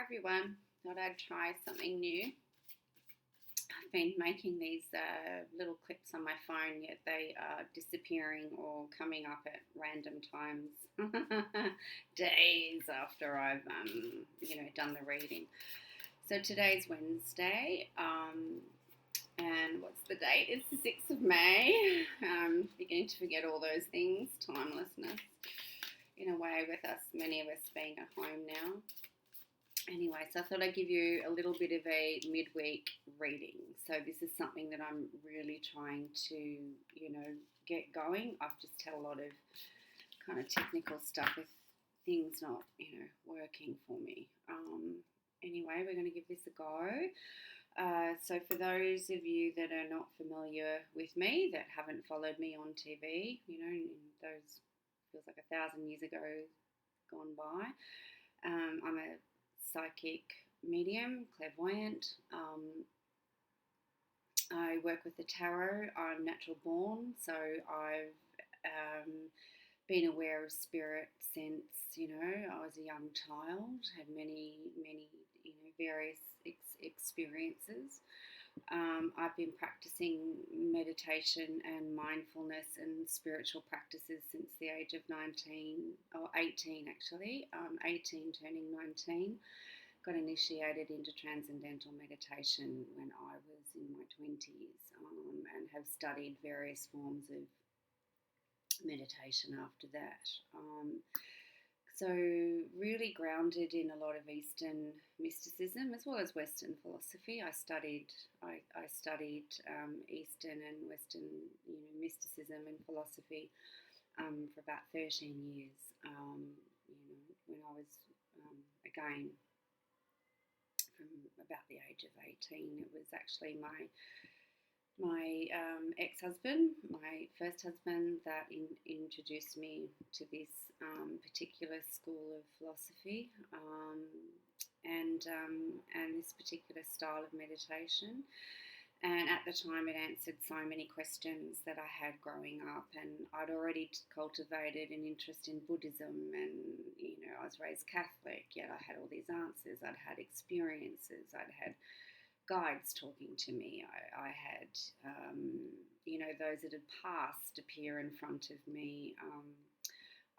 everyone. Thought I'd try something new. I've been making these little clips on my phone, yet they are disappearing or coming up at random times, days after I've done the reading. So today's Wednesday, and what's the date? It's the 6th of May. Beginning to forget all those things, timelessness, in a way, with us, many of us being at home now. Anyway, so I thought I'd give you a little bit of a midweek reading. So this is something that I'm really trying to, get going. I've just had a lot of kind of technical stuff with things not, working for me. Anyway, we're going to give this a go. So for those of you that are not familiar with me, that haven't followed me on TV, in those feels like 1,000 years ago gone by, I'm a psychic medium, clairvoyant. I work with the tarot. I'm natural born, so I've been aware of spirit since, I was a young child, had many, various experiences. I've been practicing meditation and mindfulness and spiritual practices since the age of 19, or 18 actually, 18 turning 19. Got initiated into transcendental meditation when I was in my 20s, and have studied various forms of meditation after that. So really grounded in a lot of Eastern mysticism as well as Western philosophy. I studied Eastern and Western, mysticism and philosophy for about 13 years. When I was again from about the age of 18, it was actually my ex-husband, my first husband, that introduced me to this particular school of philosophy, and this particular style of meditation. And at the time, it answered so many questions that I had growing up, and I'd already cultivated an interest in Buddhism, and I was raised Catholic, yet I had all these answers. I'd had experiences. I'd had guides talking to me. I had, those that had passed appear in front of me.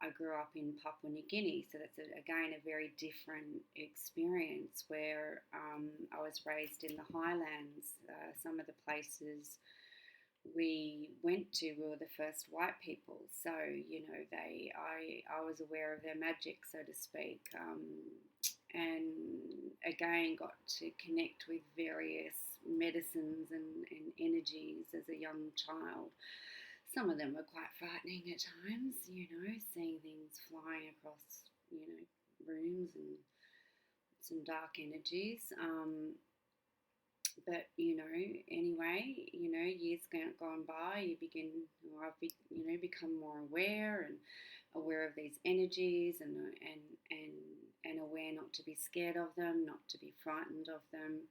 I grew up in Papua New Guinea, so that's, again, a very different experience where I was raised in the highlands. Some of the places we went to were the first white people, so, I was aware of their magic, so to speak. And again, got to connect with various medicines and energies as a young child. Some of them were quite frightening at times, seeing things flying across, rooms and some dark energies. But, anyway, years gone by, I've become more aware and aware of these energies, and aware not to be scared of them, not to be frightened of them.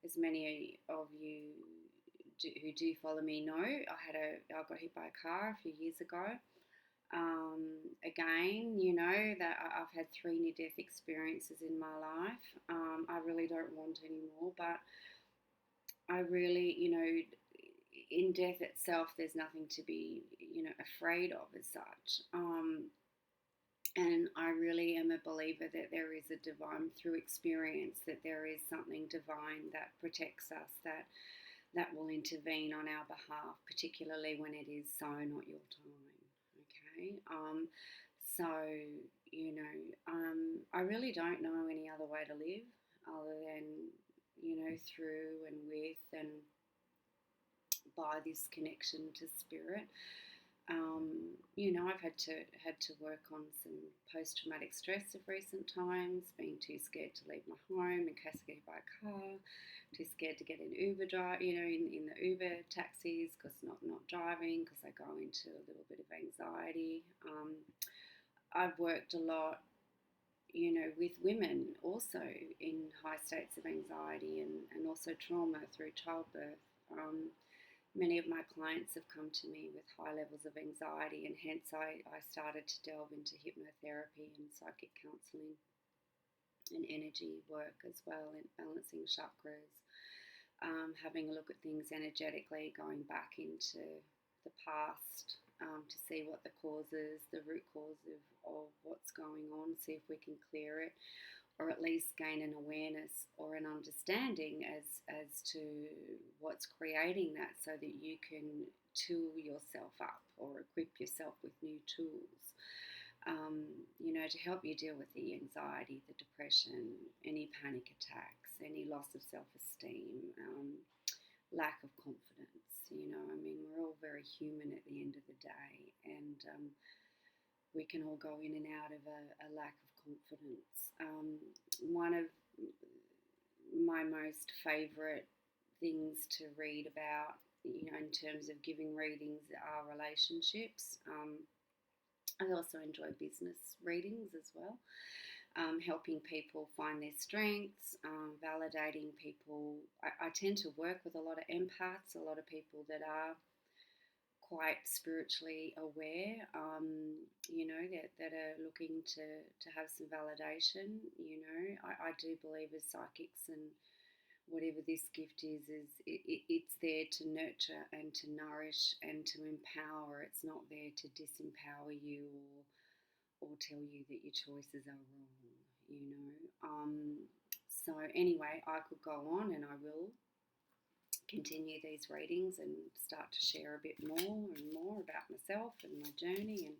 As many of you who do follow me know, I got hit by a car a few years ago. Again, that I've had 3 near-death experiences in my life. I really don't want any more, but I really, in death itself, there's nothing to be, afraid of as such. And I really am a believer that there is a divine, through experience, that there is something divine that protects us, that will intervene on our behalf, particularly when it is so not your time. Okay. So, I really don't know any other way to live other than, through and with and by this connection to spirit. I've had to work on some post-traumatic stress of recent times, being too scared to leave my home in case I get hit by a car, too scared to get an Uber drive, in the Uber taxis, because not driving, because I go into a little bit of anxiety. I've worked a lot, with women also in high states of anxiety and also trauma through childbirth. Many of my clients have come to me with high levels of anxiety, and hence I started to delve into hypnotherapy and psychic counselling and energy work as well, and balancing chakras, having a look at things energetically, going back into the past to see what the causes, the root cause of what's going on, see if we can clear it, or at least gain an awareness or an understanding as to what's creating that, so that you can tool yourself up or equip yourself with new tools, to help you deal with the anxiety, the depression, any panic attacks, any loss of self-esteem, lack of confidence. We're all very human at the end of the day, and we can all go in and out of a lack of confidence. One of my most favourite things to read about, in terms of giving readings, are relationships. I also enjoy business readings as well, helping people find their strengths, validating people. I tend to work with a lot of empaths, a lot of people that are quite spiritually aware, that are looking to have some validation. I do believe as psychics, and whatever this gift is it's there to nurture and to nourish and to empower. It's not there to disempower you or tell you that your choices are wrong. So anyway, I could go on, and I will continue these readings and start to share a bit more and more about myself and my journey, and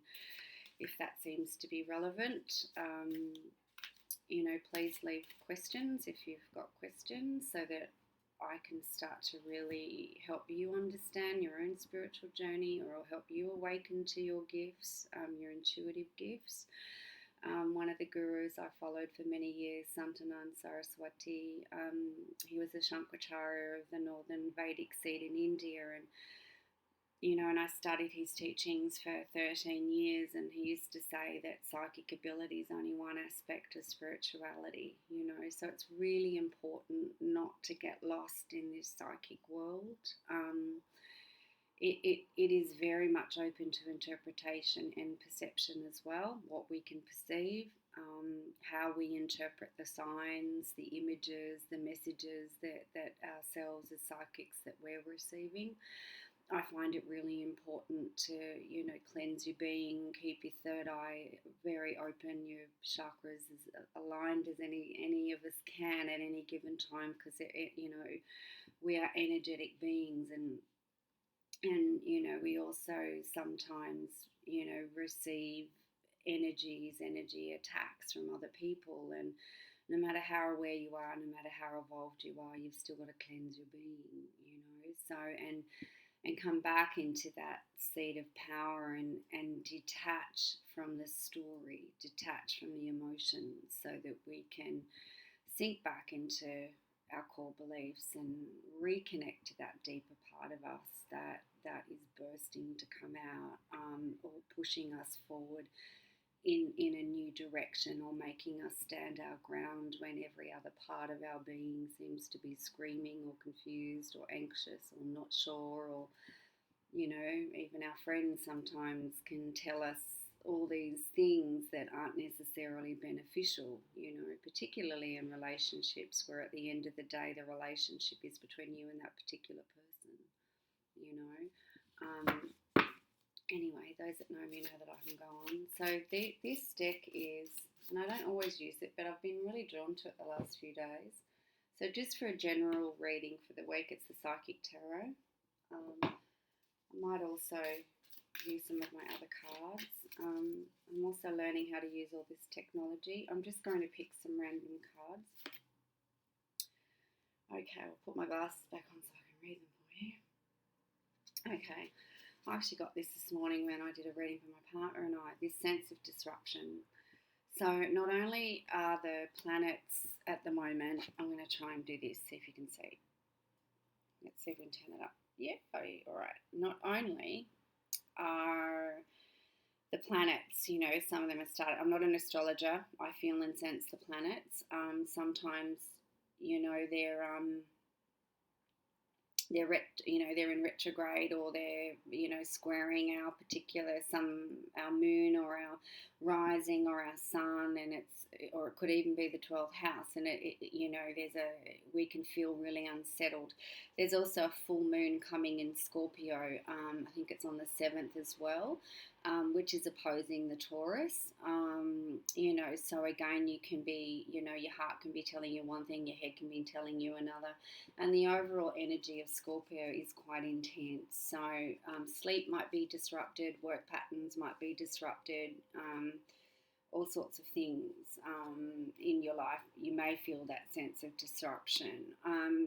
if that seems to be relevant, please leave questions if you've got questions, so that I can start to really help you understand your own spiritual journey, or I'll help you awaken to your gifts, your intuitive gifts. One of the gurus I followed for many years, Santanand Saraswati, he was a Shankaracharya of the Northern Vedic seed in India, and I studied his teachings for 13 years, and he used to say that psychic ability is only one aspect of spirituality, so it's really important not to get lost in this psychic world. It is very much open to interpretation and perception as well, what we can perceive, how we interpret the signs, the images, the messages that ourselves as psychics that we're receiving. I find it really important to, cleanse your being, keep your third eye very open, your chakras as aligned as any of us can at any given time, because, we are energetic beings, and we also sometimes, receive energy attacks from other people, and no matter how aware you are, no matter how evolved you are, you've still got to cleanse your being, so, and come back into that seat of power, and detach from the story, detach from the emotions, so that we can sink back into our core beliefs and reconnect to that deeper part of us that is bursting to come out, or pushing us forward in a new direction, or making us stand our ground when every other part of our being seems to be screaming or confused or anxious or not sure, or even our friends sometimes can tell us all these things that aren't necessarily beneficial, particularly in relationships, where at the end of the day the relationship is between you and that particular person. Anyway, those that know me know that I can go on. So this deck is, and I don't always use it, but I've been really drawn to it the last few days. So just for a general reading for the week, it's the Psychic Tarot. I might also use some of my other cards. I'm also learning how to use all this technology. I'm just going to pick some random cards. Okay, I'll put my glasses back on so I can read them for you. Okay, I actually got this morning when I did a reading for my partner and I, this sense of disruption. So not only are the planets at the moment, I'm going to try and do this, see if you can see. Let's see if we can turn it up. Yeah, all right. Not only are the planets, some of them are started. I'm not an astrologer. I feel and sense the planets. Sometimes, they're they're in retrograde, or they're squaring our moon or our rising or our sun, and or it could even be the 12th house, and we can feel really unsettled. There's also a full moon coming in Scorpio. I think it's on the 7th as well, which is opposing the Taurus. So again, you can be, your heart can be telling you one thing, your head can be telling you another, and the overall energy of Scorpio is quite intense. So sleep might be disrupted, work patterns might be disrupted, all sorts of things in your life. You may feel that sense of disruption.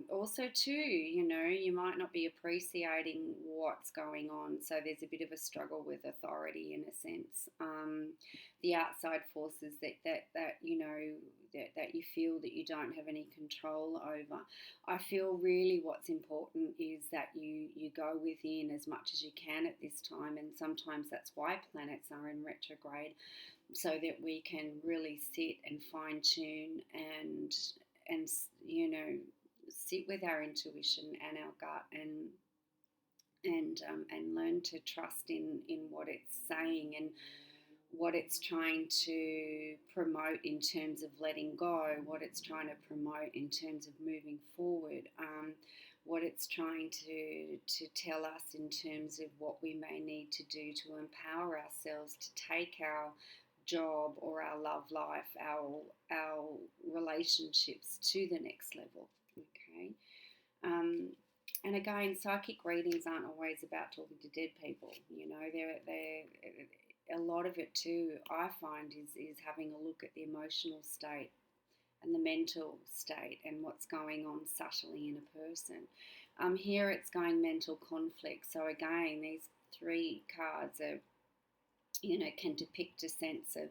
Also, too, you might not be appreciating what's going on. So there's a bit of a struggle with authority in a sense. The outside forces that you feel that you don't have any control over. I feel really what's important is that you go within as much as you can at this time, and sometimes that's why planets are in retrograde, so that we can really sit and fine tune and sit with our intuition and our gut, and learn to trust in what it's saying and what it's trying to promote in terms of letting go, what it's trying to promote in terms of moving forward, what it's trying to tell us in terms of what we may need to do to empower ourselves to take our job or our love life, our relationships to the next level. Okay. And again, psychic readings aren't always about talking to dead people. They're a lot of it too, I find, is having a look at the emotional state and the mental state and what's going on subtly in a person. Here it's going mental conflict. So again, these 3 cards are, can depict a sense of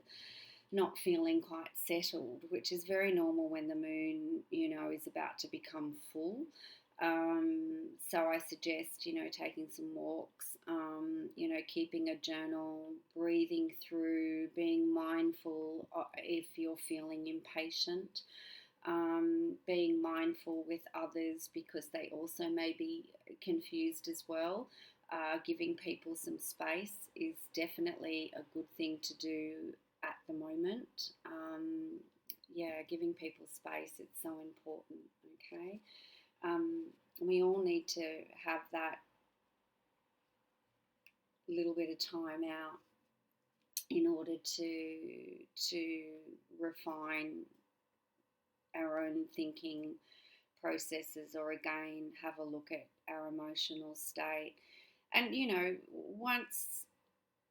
not feeling quite settled, which is very normal when the moon, is about to become full. So I suggest, taking some walks, keeping a journal, breathing through, being mindful if you're feeling impatient, being mindful with others because they also may be confused as well. Giving people some space is definitely a good thing to do at the moment. Giving people space, it's so important, okay? We all need to have that little bit of time out in order to refine our own thinking processes, or again have a look at our emotional state. And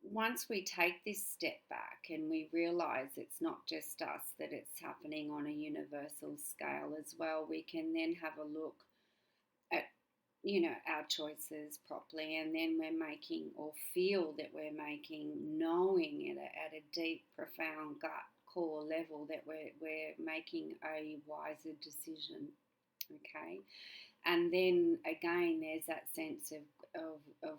once we take this step back and we realize it's not just us, that it's happening on a universal scale as well, we can then have a look at our choices properly, and then we're making, or feel that we're making, knowing at a deep, profound gut core level that we're making a wiser decision. Okay. And then again, there's that sense of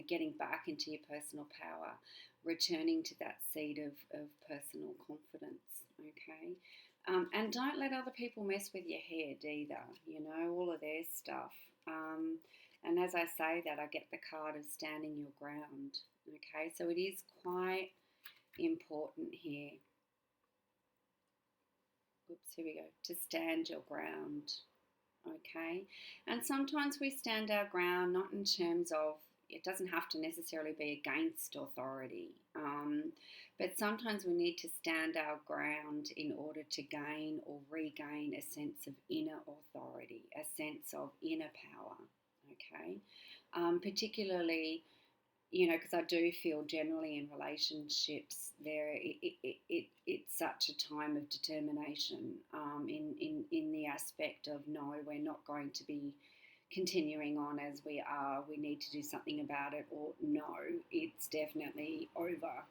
getting back into your personal power, returning to that seed of personal confidence. Okay. And don't let other people mess with your head either, all of their stuff. And as I say that, I get the card of standing your ground. Okay, so it is quite important here. Oops, here we go. To stand your ground. Okay, and sometimes we stand our ground not in terms of, it doesn't have to necessarily be against authority, but sometimes we need to stand our ground in order to gain or regain a sense of inner authority, a sense of inner power. Okay, particularly, because I do feel generally in relationships it's such a time of determination, in the aspect of, no, we're not going to be continuing on as we are, we need to do something about it, or no, it's definitely over.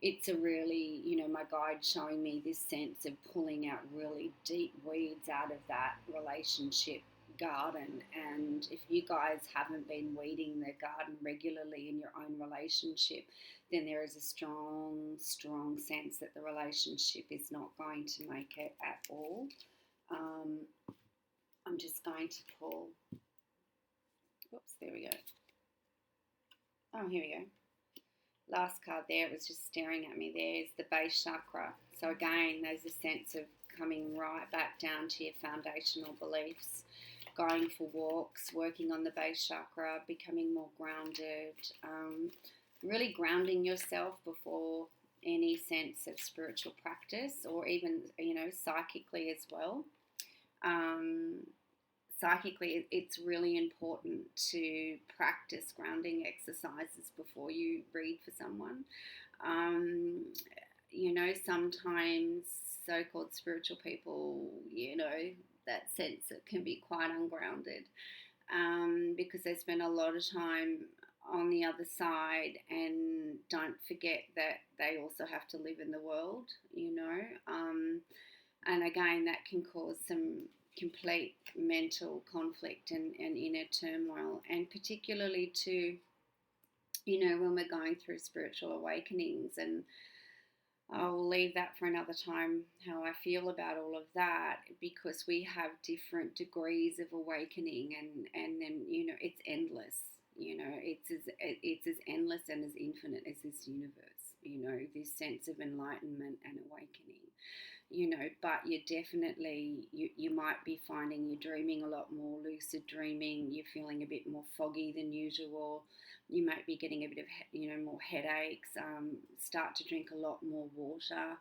It's a really, my guide showing me this sense of pulling out really deep weeds out of that relationship garden. And if you guys haven't been weeding the garden regularly in your own relationship, then there is a strong sense that the relationship is not going to make it at all. I'm just going to pull, whoops, there we go. Oh, here we go. Last card there, it was just staring at me. There's the base chakra. So again, there's a sense of coming right back down to your foundational beliefs, going for walks, working on the base chakra, becoming more grounded, really grounding yourself before any sense of spiritual practice, or even, psychically as well. Psychically, it's really important to practice grounding exercises before you read for someone. Sometimes so-called spiritual people, that sense it can be quite ungrounded, because they spend a lot of time on the other side and don't forget that they also have to live in the world, and again, that can cause some complete mental conflict and inner turmoil, and particularly to, when we're going through spiritual awakenings. And I'll leave that for another time, how I feel about all of that, because we have different degrees of awakening, and then, it's endless. It's as endless and as infinite as this universe, this sense of enlightenment and awakening. But you definitely, you might be finding you're dreaming a lot more, lucid dreaming, you're feeling a bit more foggy than usual, you might be getting a bit of, more headaches, start to drink a lot more water,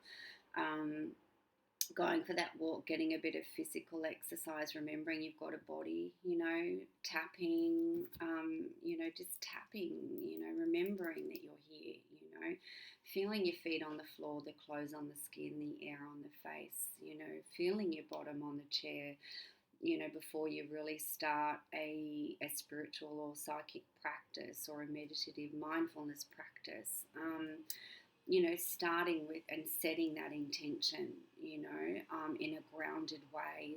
going for that walk, getting a bit of physical exercise, remembering you've got a body, tapping, just tapping, remembering that you're here, feeling your feet on the floor, the clothes on the skin, the air on the face, feeling your bottom on the chair, before you really start a spiritual or psychic practice or a meditative mindfulness practice. Starting with and setting that intention, in a grounded way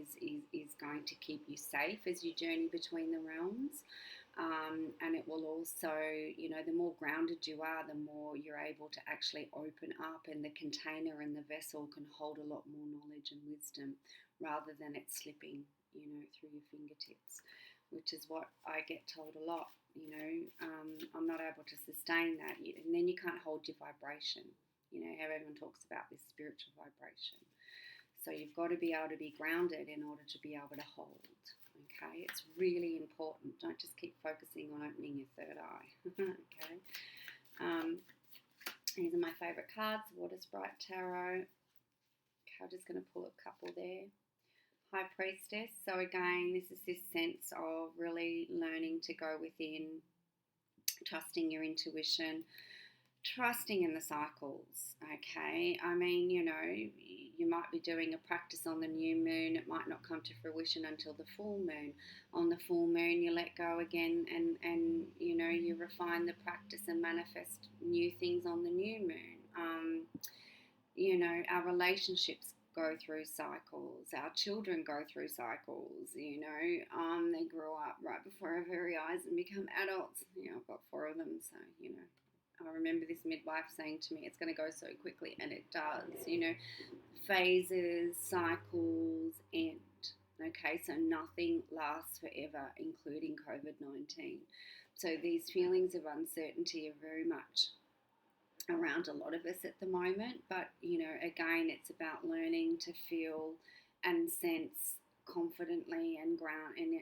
is going to keep you safe as you journey between the realms. And it will also, the more grounded you are, the more you're able to actually open up, and the container and the vessel can hold a lot more knowledge and wisdom rather than it slipping, through your fingertips, which is what I get told a lot. I'm not able to sustain that, and then you can't hold your vibration. How everyone talks about this spiritual vibration. So you've got to be able to be grounded in order to be able to hold. Okay, it's really important. Don't just keep focusing on opening your third eye. Okay. These are my favourite cards, Water Sprite Tarot. Okay, I'm just going to pull a couple there. High Priestess. So again, this is this sense of really learning to go within, trusting your intuition, trusting in the cycles. Okay, I mean, you might be doing a practice on the new moon. It might not come to fruition until the full moon. On the full moon, you let go again, and you refine the practice and manifest new things on the new moon. Our relationships go through cycles. Our children go through cycles. They grow up right before our very eyes and become adults. I've got 4 of them, so I remember this midwife saying to me, it's going to go so quickly, and it does. Phases, cycles end. Okay, so nothing lasts forever, including COVID-19. So these feelings of uncertainty are very much around a lot of us at the moment, but again, it's about learning to feel and sense confidently and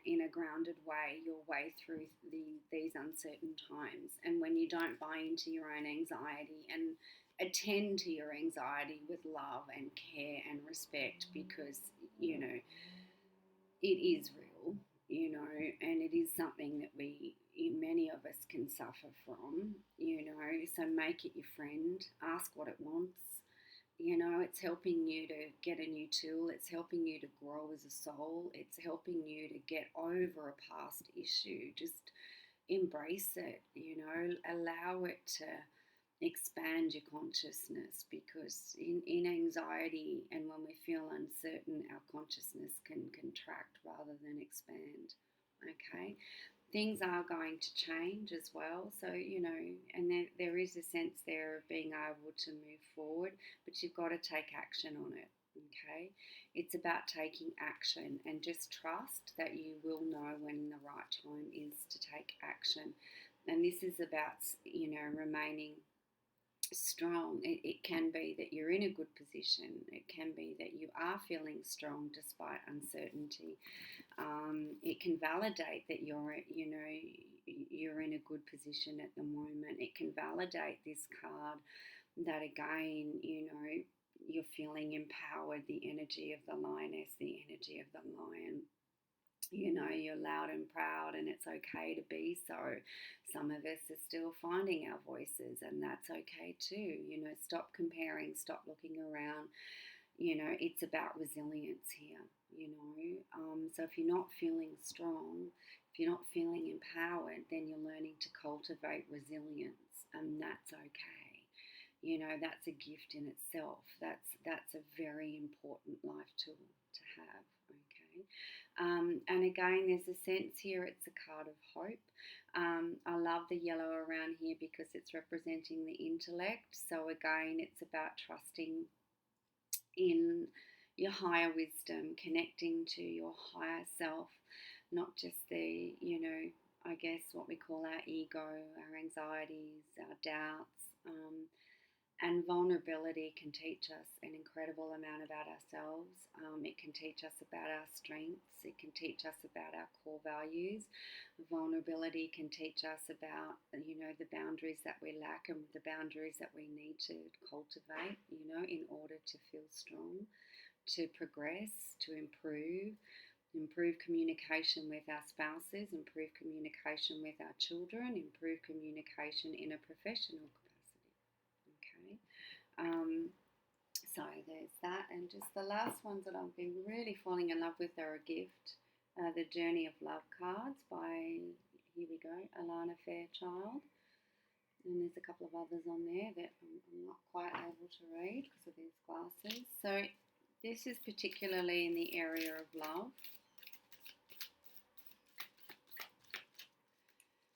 in a grounded way your way through these uncertain times. And when you don't buy into your own anxiety, and attend to your anxiety with love and care and respect, because it is real, and it is something that many of us can suffer from, so make it your friend, ask what it wants. It's helping you to get a new tool, it's helping you to grow as a soul, it's helping you to get over a past issue. Just embrace it, allow it to expand your consciousness, because in anxiety and when we feel uncertain, our consciousness can contract rather than expand. Okay, things are going to change as well, so and there is a sense there of being able to move forward, but you've got to take action on it. Okay, it's about taking action, and just trust that you will know when the right time is to take action. And this is about, remaining strong. It can be that you're in a good position. It can be that you are feeling strong despite uncertainty. It can validate that you're in a good position at the moment. It can validate this card that again, you're feeling empowered, the energy of the lioness, the energy of the lion. You're loud and proud, and it's okay to be so. Some of us are still finding our voices, and that's okay too. Stop comparing, stop looking around. It's about resilience here. So if you're not feeling strong, if you're not feeling empowered, then you're learning to cultivate resilience, and that's okay. That's a gift in itself. That's a very important life tool to have. Okay. And again, there's a sense here, it's a card of hope. I love the yellow around here because it's representing the intellect. So again, it's about trusting in your higher wisdom, connecting to your higher self, not just the, I guess what we call our ego, our anxieties, our doubts. And vulnerability can teach us an incredible amount about ourselves. It can teach us about our strengths. It can teach us about our core values. Vulnerability can teach us about, the boundaries that we lack and the boundaries that we need to cultivate, in order to feel strong, to progress, to improve communication with our spouses, improve communication with our children, improve communication in a professional capacity. Okay. So there's that, and just the last ones that I've been really falling in love with are a gift. The Journey of Love cards by, here we go, Alana Fairchild. And there's a couple of others on there that I'm not quite able to read because of these glasses. So this is particularly in the area of love.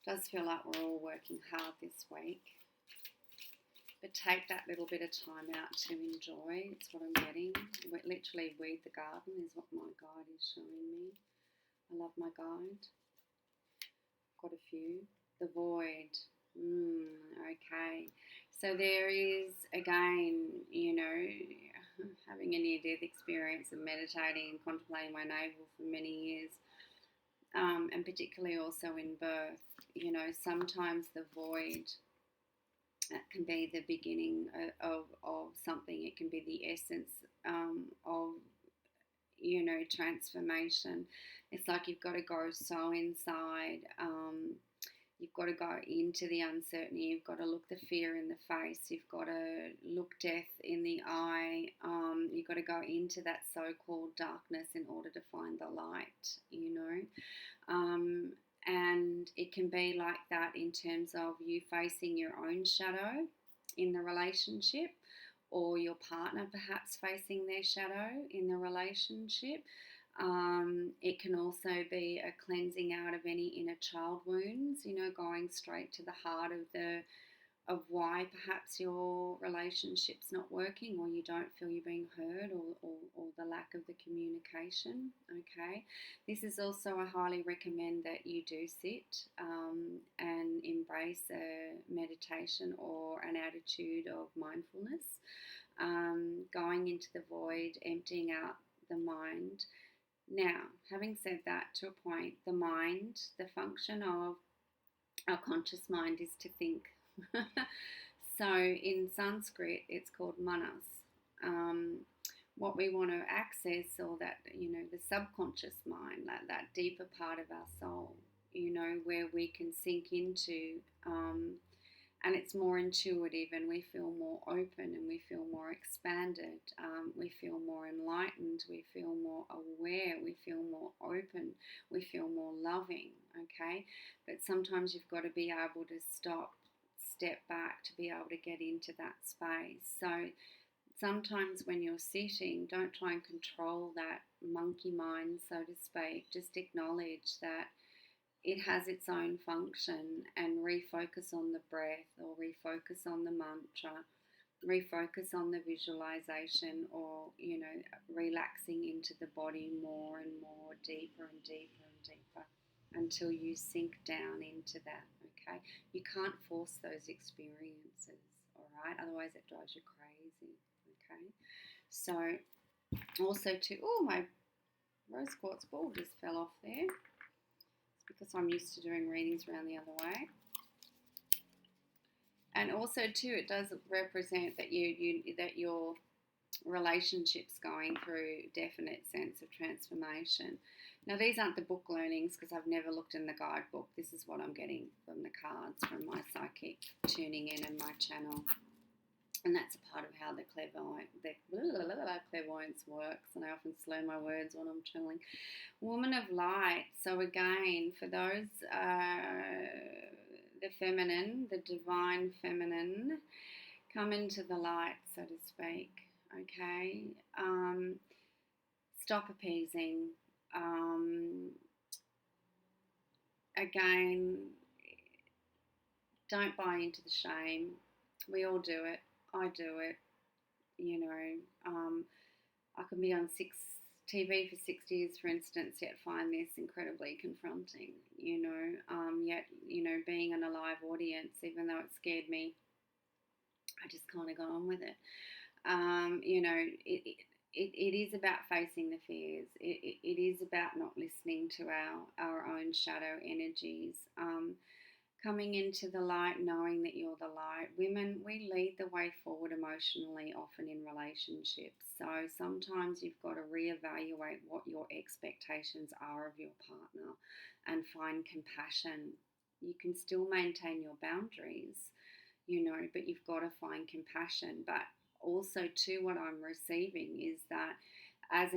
It does feel like we're all working hard this week. But take that little bit of time out to enjoy. It's what I'm getting. Literally weed the garden is what my guide is showing me. I love my guide. Got a few. The void. Okay. So there is, again, having a near-death experience and meditating and contemplating my navel for many years. And particularly also in birth. Sometimes the void, that can be the beginning of something. It can be the essence of, transformation. It's like you've got to go so inside. You've got to go into the uncertainty. You've got to look the fear in the face. You've got to look death in the eye. You've got to go into that so-called darkness in order to find the light, and it can be like that in terms of you facing your own shadow in the relationship, or your partner perhaps facing their shadow in the relationship. It can also be a cleansing out of any inner child wounds, going straight to the heart of why perhaps your relationship's not working, or you don't feel you're being heard, or the lack of the communication. Okay, this is also, I highly recommend that you do sit and embrace a meditation or an attitude of mindfulness, going into the void, emptying out the mind. Now, having said that, to a point, the mind, the function of our conscious mind is to think. So in Sanskrit, it's called manas. What we want to access, or that, the subconscious mind, that deeper part of our soul, where we can sink into, and it's more intuitive, and we feel more open, and we feel more expanded, we feel more enlightened, we feel more aware, we feel more open, we feel more loving. Okay, but sometimes you've got to be able to step back to be able to get into that space. So sometimes when you're sitting, don't try and control that monkey mind, so to speak. Just acknowledge that it has its own function, and refocus on the breath, or refocus on the mantra, refocus on the visualization, or relaxing into the body more and more, deeper and deeper and deeper, until you sink down into that. Okay, you can't force those experiences, all right, otherwise it drives you crazy. Okay, so also too, oh, my rose quartz ball just fell off there. It's because I'm used to doing readings around the other way. And also too, it does represent that that your relationship's going through definite sense of transformation. Now, these aren't the book learnings because I've never looked in the guidebook. This is what I'm getting from the cards, from my psychic tuning in and my channel. And that's a part of how the clairvoyance works. And I often slur my words when I'm channeling. Woman of light. So again, for those, the feminine, the divine feminine, come into the light, so to speak. Okay. Stop appeasing. Again, don't buy into the shame. We all do it. I do it. I can be on TV for 6 years, for instance, yet find this incredibly confronting. Yet being an alive audience, even though it scared me, I just kind of got on with it. It is about facing the fears. It is about not listening to our own shadow energies. Coming into the light, knowing that you're the light. Women, we lead the way forward emotionally, often in relationships. So sometimes you've got to reevaluate what your expectations are of your partner and find compassion. You can still maintain your boundaries, but you've got to find compassion. But also, too, what I'm receiving is that as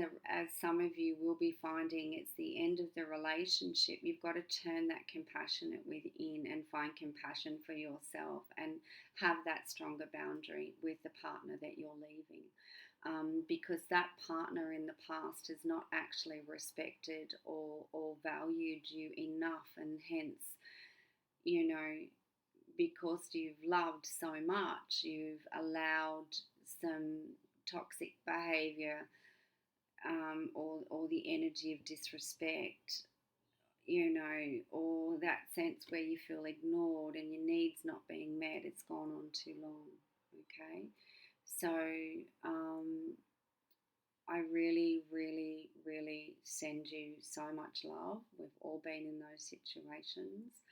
some of you will be finding, it's the end of the relationship. You've got to turn that compassionate within and find compassion for yourself and have that stronger boundary with the partner that you're leaving, because that partner in the past has not actually respected or valued you enough, and hence, because you've loved so much, you've allowed some toxic behavior, or the energy of disrespect, or that sense where you feel ignored and your needs not being met. It's gone on too long. Okay, so I really, really, really send you so much love. We've all been in those situations.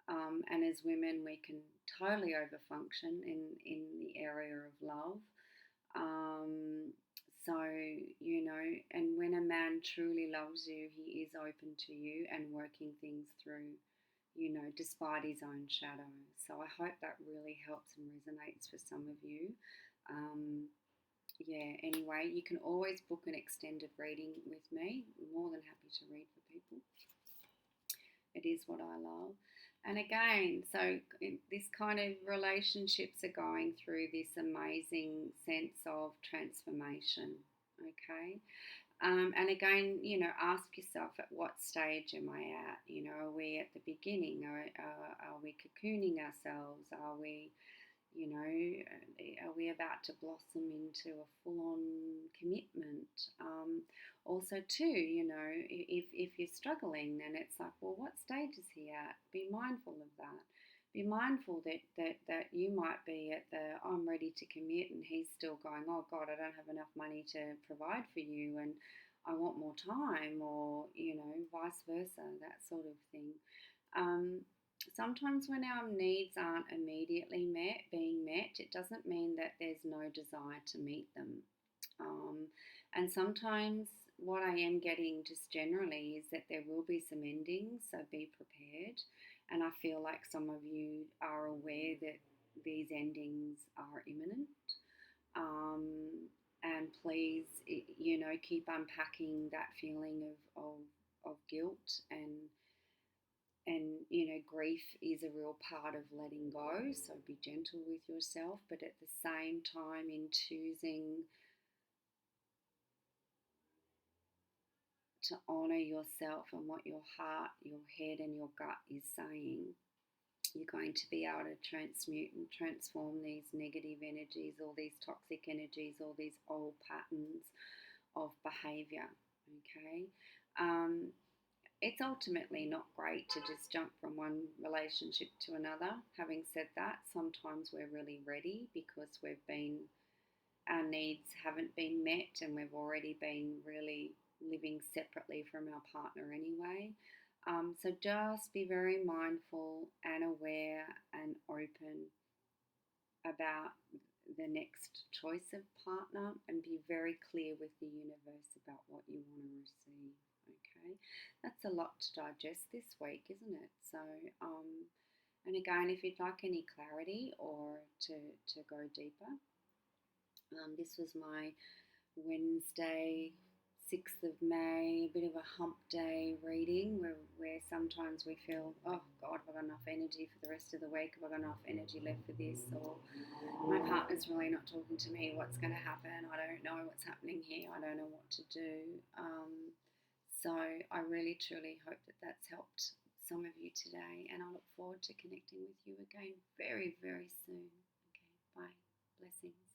And as women, we can totally overfunction in the area of love. And when a man truly loves you, he is open to you and working things through, despite his own shadow. So I hope that really helps and resonates for some of you. Anyway, you can always book an extended reading with me. I'm more than happy to read for people. It is what I love. And again, so this kind of relationships are going through this amazing sense of transformation, okay? And again, ask yourself, at what stage am I at? Are we at the beginning? Are we cocooning ourselves? Are we about to blossom into a full-on commitment? Also too, if you're struggling, then it's like, well, what stage is he at? Be mindful of that. Be mindful that you might be at the, I'm ready to commit, and he's still going, oh God, I don't have enough money to provide for you, and I want more time, or vice versa, that sort of thing. Sometimes when our needs aren't immediately being met, it doesn't mean that there's no desire to meet them. And sometimes what I am getting just generally is that there will be some endings, so be prepared. And I feel like some of you are aware that these endings are imminent. And please, keep unpacking that feeling of guilt, and grief is a real part of letting go, so be gentle with yourself, but at the same time, in choosing to honour yourself and what your heart, your head and your gut is saying, you're going to be able to transmute and transform these negative energies, all these toxic energies, all these old patterns of behavior. Okay. Um, it's ultimately not great to just jump from one relationship to another. Having said that, sometimes we're really ready because our needs haven't been met and we've already been really living separately from our partner anyway. So just be very mindful and aware and open about the next choice of partner, and be very clear with the universe about what you want to receive. Okay, that's a lot to digest this week, isn't it? So, and again, if you'd like any clarity or to go deeper, this was my Wednesday, 6th of May, a bit of a hump day reading where sometimes we feel, oh God, have I got enough energy for the rest of the week? Have I got enough energy left for this? Or my partner's really not talking to me. What's going to happen? I don't know what's happening here. I don't know what to do. So I really, truly hope that that's helped some of you today. And I look forward to connecting with you again very, very soon. Okay, bye. Blessings.